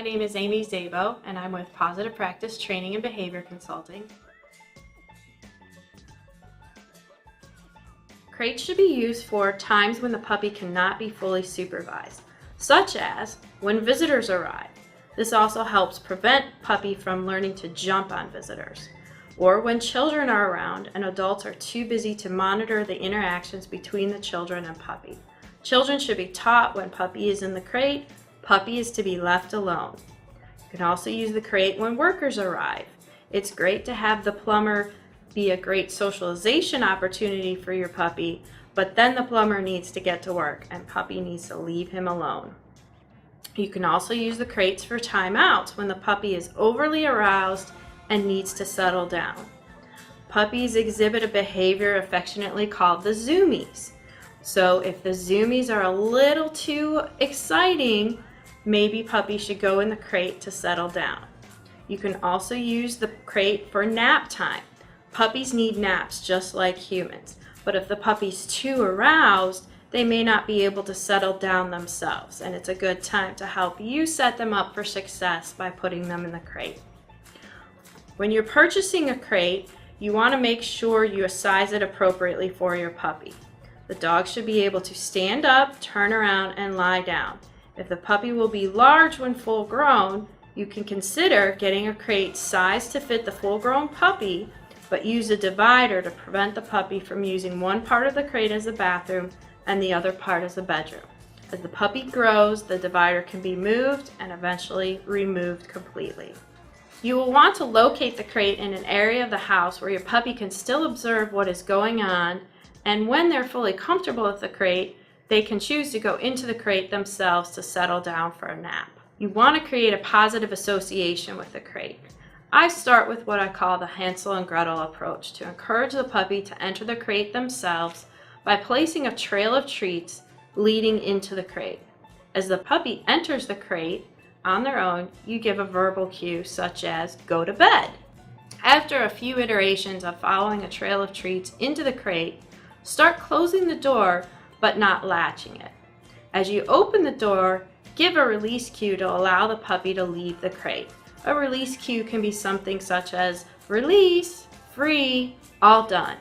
my name is Amy Szabo, and I'm with Positive Practice Training and Behavior Consulting. Crates should be used for times when the puppy cannot be fully supervised, such as when visitors arrive. This also helps prevent puppy from learning to jump on visitors, or when children are around and adults are too busy to monitor the interactions between the children and puppy. Children should be taught when puppy is in the crate, puppy is to be left alone. You can also use the crate when workers arrive. It's great to have the plumber be a great socialization opportunity for your puppy, but then the plumber needs to get to work and puppy needs to leave him alone. You can also use the crates for timeouts when the puppy is overly aroused and needs to settle down. Puppies exhibit a behavior affectionately called the zoomies. So if the zoomies are a little too exciting, maybe puppy should go in the crate to settle down. You can also use the crate for nap time. Puppies need naps just like humans, but if the puppy's too aroused, they may not be able to settle down themselves, and it's a good time to help you set them up for success by putting them in the crate. When you're purchasing a crate, you want to make sure you size it appropriately for your puppy. The dog should be able to stand up, turn around, and lie down. If the puppy will be large when full grown, you can consider getting a crate sized to fit the full-grown puppy, but use a divider to prevent the puppy from using one part of the crate as a bathroom and the other part as a bedroom. As the puppy grows, the divider can be moved and eventually removed completely. You will want to locate the crate in an area of the house where your puppy can still observe what is going on, and when they're fully comfortable with the crate, they can choose to go into the crate themselves to settle down for a nap. You want to create a positive association with the crate. I start with what I call the Hansel and Gretel approach to encourage the puppy to enter the crate themselves by placing a trail of treats leading into the crate. As the puppy enters the crate on their own, you give a verbal cue such as "go to bed." After a few iterations of following a trail of treats into the crate, start closing the door but not latching it. As you open the door, give a release cue to allow the puppy to leave the crate. A release cue can be something such as "release," "free," "all done."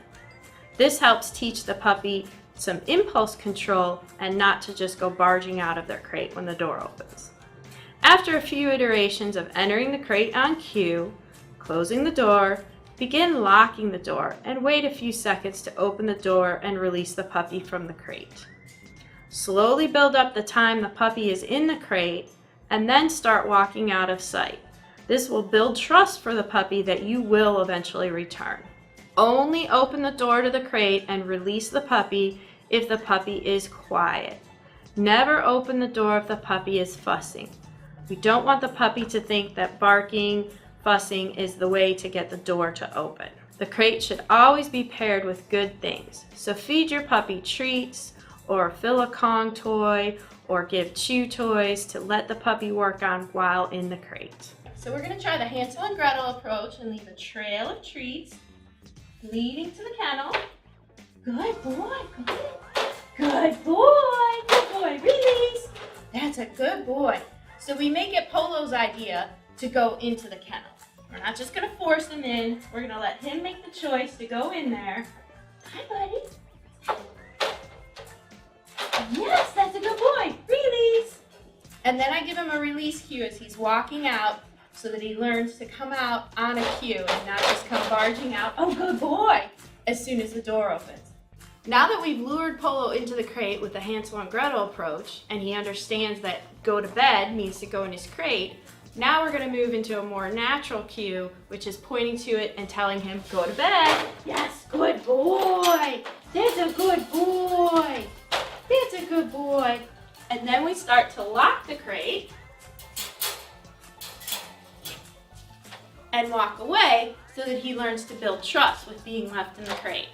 This helps teach the puppy some impulse control and not to just go barging out of their crate when the door opens. After a few iterations of entering the crate on cue, closing the door, begin locking the door and wait a few seconds to open the door and release the puppy from the crate. Slowly build up the time the puppy is in the crate and then start walking out of sight. This will build trust for the puppy that you will eventually return. Only open the door to the crate and release the puppy if the puppy is quiet. Never open the door if the puppy is fussing. We don't want the puppy to think that barking, fussing is the way to get the door to open. The crate should always be paired with good things. So feed your puppy treats, or fill a Kong toy, or give chew toys to let the puppy work on while in the crate. So we're going to try the Hansel and Gretel approach and leave a trail of treats leading to the kennel. Good boy, good boy, release. That's a good boy. So we make it Polo's idea to go into the kennel. We're not just going to force him in. We're going to let him make the choice to go in there. Hi, buddy. Yes, that's a good boy. Release. And then I give him a release cue as he's walking out so that he learns to come out on a cue and not just come barging out, oh, good boy, as soon as the door opens. Now that we've lured Polo into the crate with the Hansel and Gretel approach, and he understands that go to bed means to go in his crate, now we're going to move into a more natural cue, which is pointing to it and telling him, go to bed. Yes, good boy. That's a good boy. That's a good boy. And then we start to lock the crate and walk away so that he learns to build trust with being left in the crate.